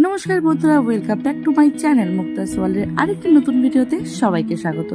নমস্কার বন্ধুরা, welcome back to my channel Mukta's ওয়ার্ল্ডের আরেকটি নতুন ভিডিওতে সবাইকে স্বাগত।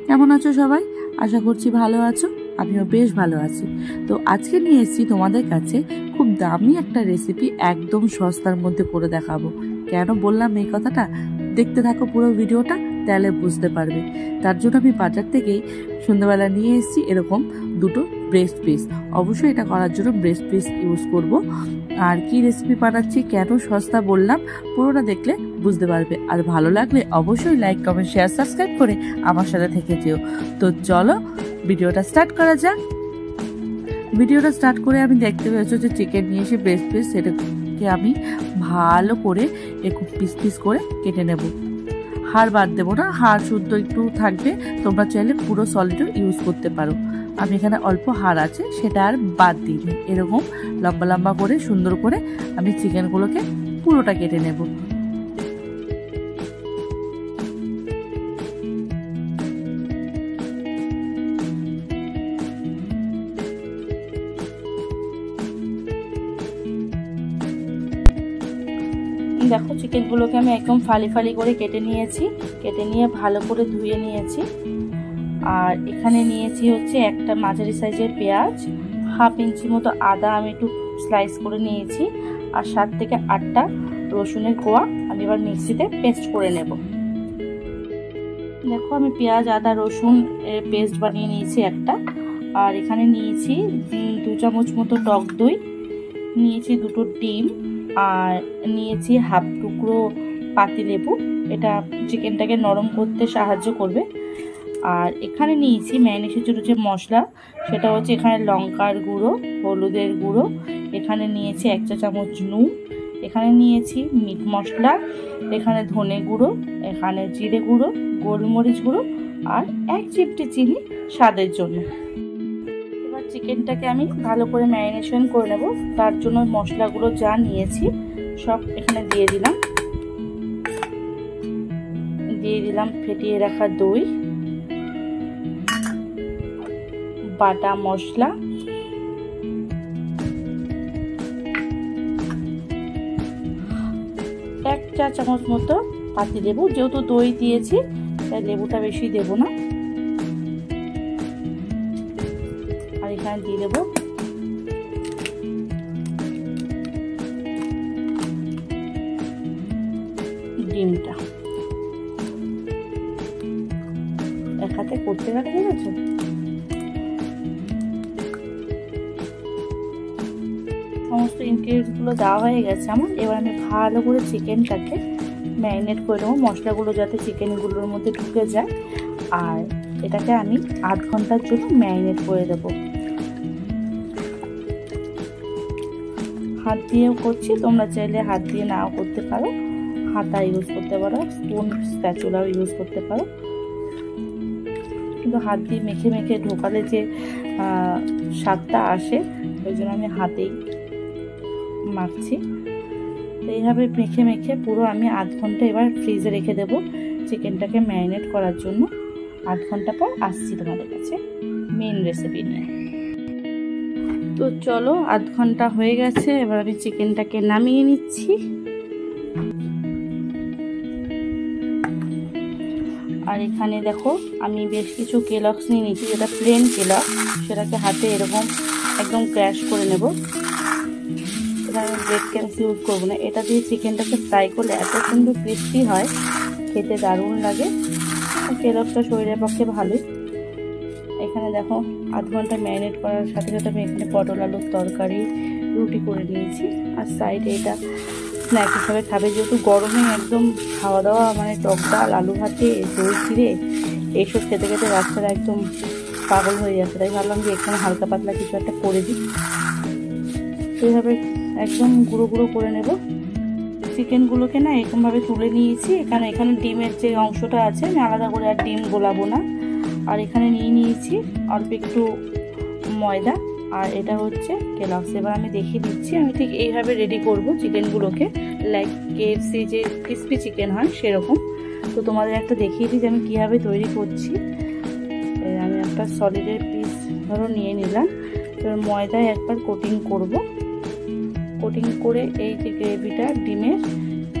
কেমন আছো সবাই? আশা করছি ভালো আছো। আমিও বেশ ভালো আছি। তো আজকে নিয়ে এসেছি তোমাদের কাছে খুব দামি একটা রেসিপি, একদম সস্তার মধ্যে করে দেখাবো। কেন বললাম এই কথাটা, দেখতে থাকো পুরো ভিডিওটা, তাহলে বুঝতে পারবে। তার জন্য আমি বাজার থেকেই সন্ধ্যাবেলা নিয়ে এসেছি এরকম দুটো ব্রেস্ট পিস। অবশ্যই এটা করার জন্য ব্রেস্ট পিস ইউজ করব। আর কি রেসিপি বানাচ্ছি, কেন সস্তা বললাম, পুরোটা দেখলে বুঝতে পারবে। আর ভালো লাগলে অবশ্যই লাইক, কমেন্ট, শেয়ার, সাবস্ক্রাইব করে আমার সাথে থেকে যেও। তো চলো ভিডিওটা স্টার্ট করা যাক। ভিডিওটা স্টার্ট করে আমি দেখতে পেয়েছি যে চিকেন নিয়ে এসে ব্রেস্ট পিস, সেটাকে আমি ভালো করে একটু পিস পিস করে কেটে নেব। হাড় বাদ দেবো না, হাড় শুদ্ধ একটু থাকবে। তোমরা চাইলে পুরো সলিডও ইউজ করতে পারো। আমি এখানে অল্প হাড় আছে সেটা আর বাদ দিইনি। এরকম লম্বা লম্বা করে সুন্দর করে আমি চিকেনগুলোকে পুরোটা কেটে নেব। দেখো চিকেনগুলোকে আমি একদম ফালি ফালি করে কেটে নিয়েছি। কেটে নিয়ে ভালো করে ধুয়ে নিয়েছি। আর এখানে নিয়েছি হচ্ছে একটা মাঝারি সাইজের পেঁয়াজ, হাফ ইঞ্চি মতো আদা আমি একটু স্লাইস করে নিয়েছি, আর 7 থেকে 8টা রসুনের কোয়া আমি এবার মিক্সিতে পেস্ট করে নেব। দেখো আমি পেঁয়াজ, আদা, রসুন পেস্ট বানিয়ে নিয়েছি একটা। আর এখানে নিয়েছি 2 চামচ মতো টক দই, নিয়েছি 2টো ডিম, আর নিয়েছি হাফ টুকরো পাতিলেবু। এটা চিকেনটাকে নরম করতে সাহায্য করবে। আর এখানে নিয়েছি ম্যারিনেশনের জন্য যে মশলা, সেটা হচ্ছে এখানে লঙ্কার গুঁড়ো, হলুদের গুঁড়ো, এখানে নিয়েছি 1 চা চামচ নুন, এখানে নিয়েছি মিট মশলা, এখানে ধনে গুঁড়ো, এখানে জিরে গুঁড়ো, গোলমরিচ গুঁড়ো, আর 1 চিমটি চিনি স্বাদের জন্য। এবার চিকেনটাকে আমি ভালো করে ম্যারিনেশন করে নেব। তার জন্য মশলাগুলো যা নিয়েছি সব এখানে দিয়ে দিলাম ফেটিয়ে রাখা দই, বাটা মশলা, 1 চা চামচ মতো পাতিলেবু। যেহেতু দই দিয়েছি তাই লেবুটা বেশি দেব না। আর এখানে দিয়ে দেবো ডিমটা। এক হাতে করতে রাখা গেছে। সমস্ত ইনগ্রিডিয়েন্টসগুলো দেওয়া হয়ে গেছে আমার। এবার আমি ভালো করে চিকেনটাকে ম্যারিনেট করে নেবো, মশলাগুলো যাতে চিকেনগুলোর মধ্যে ঢুকে যায়। আর এটাকে আমি 8 ঘন্টার জন্য ম্যারিনেট করে দেবো। হাত দিয়েও করছি, তোমরা চাইলে হাত দিয়ে নাও করতে পারো, হাতা ইউজ করতে পারো, স্পুন স্প্যাচুলাও ইউজ করতে পারো। কিন্তু হাত দিয়ে মেখে মেখে ঢোকালে যে স্বাদটা আসে, ওই জন্য আমি হাতেই মাখছি। তো এইভাবে মেখে মেখে পুরো আমি 8 ঘন্টা এবার ফ্রিজে রেখে দেবো চিকেনটাকে ম্যারিনেট করার জন্য। 8 ঘন্টা পর আসছি তোমাদের কাছে মেন রেসিপি নিয়ে। তো চলো, 8 ঘন্টা হয়ে গেছে। এবার আমি চিকেনটাকে নামিয়ে নিচ্ছি। আর এখানে দেখো আমি বেশ কিছু কেলগস নিয়ে নিচ্ছি, যেটা প্লেন কেলগস, সেটাকে হাতে এরকম একদম ক্র্যাশ করে নেব। এটা আমি ব্রেড ক্রাম্বস ইউজ করবো না। এটা দিয়ে চিকেনটাকে ফ্রাই করলে এত সুন্দর ক্রিস্পি হয়, খেতে দারুণ লাগে। কেলগসটা শরীরের পক্ষে ভালোই। এখানে দেখো 8 ঘন্টা ম্যারিনেট করার সাথে সাথে আমি এখানে পটল আলুর তরকারি, রুটি করে নিয়েছি। আর সাইডে এটা স্ন্যাক হিসাবে খাবে, যেহেতু গরমে একদম খাওয়া দাওয়া মানে টক ডাল, আলু ভাতে, দই চিড়ে এইসব খেতে খেতে বাচ্চারা একদম পাগল হয়ে যাচ্ছে। তাই ভাবলাম যে এখানে হালকা পাতলা কিছু একটা করে দিই। এইভাবে একদম গুঁড়ো গুঁড়ো করে নেব। চিকেনগুলোকে না এরকমভাবে তুলে নিয়েছি। এখানে ডিমের যে অংশটা আছে, আমি আলাদা করে আর ডিম গোলাবো না। আর এখানে নিয়েছি অল্প একটু ময়দা, আর এটা হচ্ছে কেলগস। এবার আমি দেখিয়ে দিচ্ছি আমি ঠিক এইভাবে রেডি করব চিকেনগুলোকে, লাইক KFC যে ক্রিস্পি চিকেন হয় সেরকম। তো তোমাদের একটা দেখিয়ে দিই যে আমি কীভাবে তৈরি করছি। আমি একটা সলিডের পিস ধরো নিয়ে নিলাম। এবার ময়দায় একবার কোটিং করব। কোটিং করে এই যে গ্রেভিটা ডিমের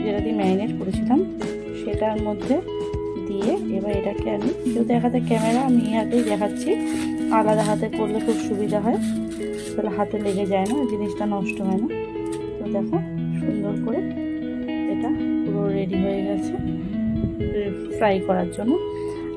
যেটা দিয়ে ম্যারিনেট করেছিলাম সেটার মধ্যে দিয়ে এবার এটাকে আমি যেহেতু এক হাতে ক্যামেরা আমি এই হাতেই দেখাচ্ছি, আলাদা হাতে করলে খুব সুবিধা হয়, তাহলে হাতে লেগে যায় না, জিনিসটা নষ্ট হয় না। তো দেখো সুন্দর করে এটা পুরো রেডি হয়ে গেছে ফ্রাই করার জন্য।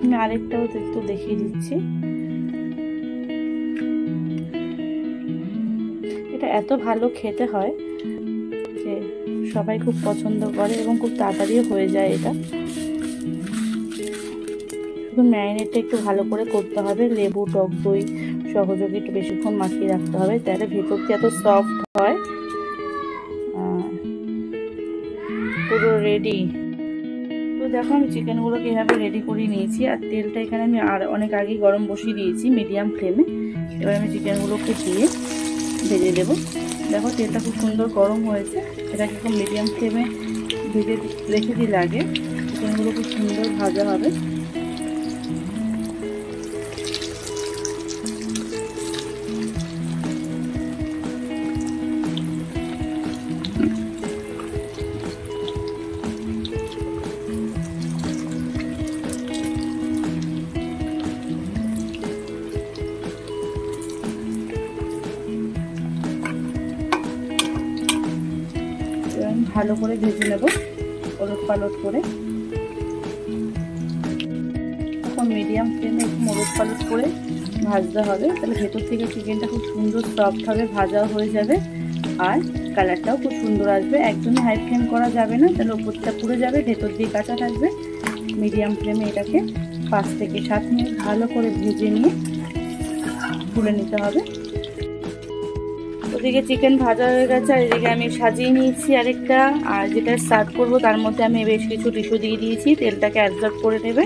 আমি আরেকটাও একটু দেখিয়ে দিচ্ছি। এটা এত ভালো খেতে হয় যে সবাই খুব পছন্দ করে এবং খুব তাড়াতাড়িও হয়ে যায়। এটা শুধু ম্যারিনেটটা একটু ভালো করে করতে হবে, লেবু টক দই সহযোগে একটু বেশিক্ষণ মাখিয়ে রাখতে হবে, তাহলে ভেতরটা এত সফট হয়। পুরো রেডি। তো দেখো আমি চিকেনগুলোকে এভাবে রেডি করে নিয়েছি, আর তেলটা এখানে আমি আর অনেক আগেই গরম বসিয়ে দিয়েছি মিডিয়াম ফ্লেমে। এবার আমি চিকেনগুলোকে দিয়ে ভেজে দেবো। দেখো তেলটা খুব সুন্দর গরম হয়েছে, এটাকে খুব মিডিয়াম ফ্লেমে ভেজে রেখে দিলে আগে চিকেনগুলো খুব সুন্দর ভাজা হবে। ভালো করে ভেজে নেব ওলট পালট করে। এখন মিডিয়াম ফ্লেমে একটু ওলট পালট করে ভাজতে হবে, তাহলে ভেতর থেকে চিকেনটা খুব সুন্দর সফট হবে, ভাজাও হয়ে যাবে আর কালারটাও খুব সুন্দর আসবে। একদমই হাই ফ্লেম করা যাবে না, তাহলে ওপরটা পুড়ে যাবে, ভেতর দিয়ে কাঁচা থাকবে। মিডিয়াম ফ্লেমে এটাকে 5 থেকে 7 মিনিট ভালো করে ভেজে নিয়ে তুলে নিতে হবে। ওদিকে চিকেন ভাজা হয়ে গেছে, আর এদিকে আমি সাজিয়ে নিয়েছি আরেকটা, আর যেটা সার্ভ করবো তার মধ্যে আমি বেশ কিছু টিস্যু দিয়ে দিয়েছি, তেলটাকে অ্যাবজর্ব করে নেবে।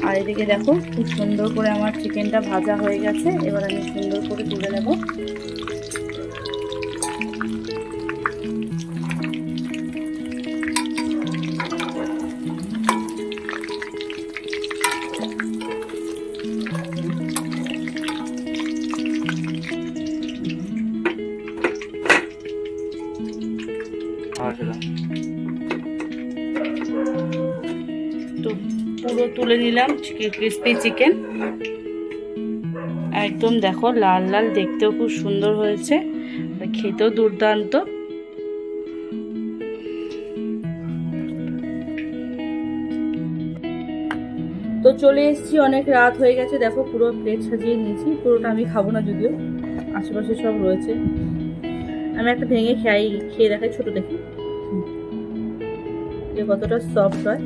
আর এদিকে দেখো খুব সুন্দর করে আমার চিকেনটা ভাজা হয়ে গেছে, এবার আমি সুন্দর করে তুলে নেব। তো পুরো তুলে নিলাম ক্রিসপি চিকেন, একদম দেখো লাল লাল, দেখতেও খুব সুন্দর হয়েছে, খেতেও দুর্দান্ত। তো চলে এসেছি, অনেক রাত হয়ে গেছে, দেখো পুরো প্লেট সাজিয়ে নিয়েছি। পুরোটা আমি খাবো না, যদিও আশেপাশে সব রয়েছে। আমি একটা ভেঙে খেয়ে দেখাই, ছোট দেখি যে কতটা সফট হয়।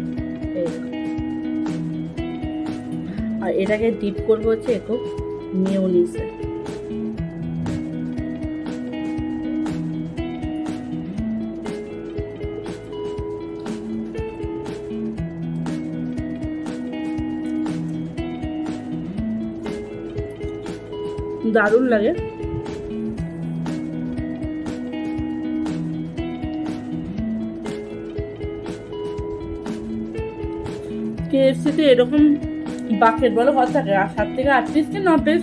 আর এটাকে ডিপ করবো হচ্ছে একটু মেয়োনিজে। দারুণ লাগে। KFC-তে এরকম বাকেট বলো কত থাকে, 7 থেকে 38 কি 9 পিস,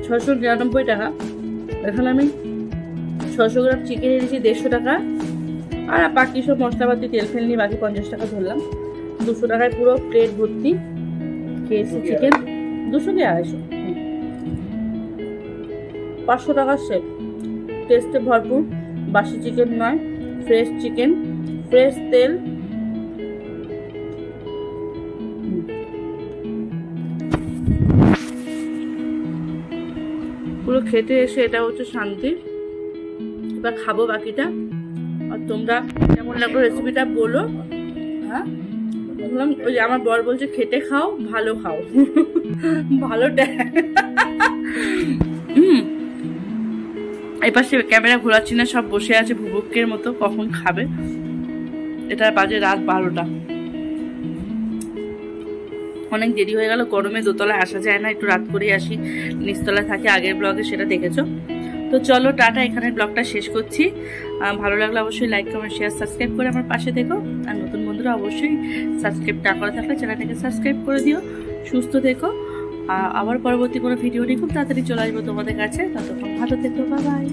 699 টাকা। এখানে আমি 600 গ্রাম চিকেন এনেছি 150 টাকা, আর বাকি সব মশলাপাতি তেল ফেল নিয়ে বাকি 50 টাকা ধরলাম। 200 টাকায় পুরো প্লেট ভর্তি KFC চিকেন। 200 কি 250, 500 টাকার সেট। টেস্টে ভরপুর, বাসি চিকেন নয়, ফ্রেশ চিকেন, ফ্রেশ তেল। পুরো খেতে এসে এটা হচ্ছে শান্তি। এবার খাবো বাকিটা, আর তোমরা কেমন লাগলো রেসিপিটা বলো। হ্যাঁ বললাম, ওই যে আমার বর বলছে খেতে খাও, ভালো খাও, ভালোটা। এই পাশে ক্যামেরা ঘোরাচ্ছি না, সব বসে আছে ভুবুকের মতো, কখন খাবে। এটা বাজে রাত 12টা, অনেক দেরি হয়ে গেল। গরমে দোতলায় আসা যায় না, একটু রাত করেই আসি, নিচতলায় থাকে। আগের ব্লগে সেটা দেখেছো। তো চলো টাটা, এখানে ব্লগটা শেষ করছি। ভালো লাগলে অবশ্যই লাইক কমেন্ট শেয়ার সাবস্ক্রাইব করে আমার পাশে থেকো। আর নতুন বন্ধুরা অবশ্যই সাবস্ক্রাইব না করা থাকলে চ্যানেলটাকে সাবস্ক্রাইব করে দিও। সুস্থ থেকো, আবার পরবর্তী কোনো ভিডিও নিয়ে খুব তাড়াতাড়ি চলে আসবো তোমাদের কাছে। ততক্ষণ ভালো থেকো, বাই বাই।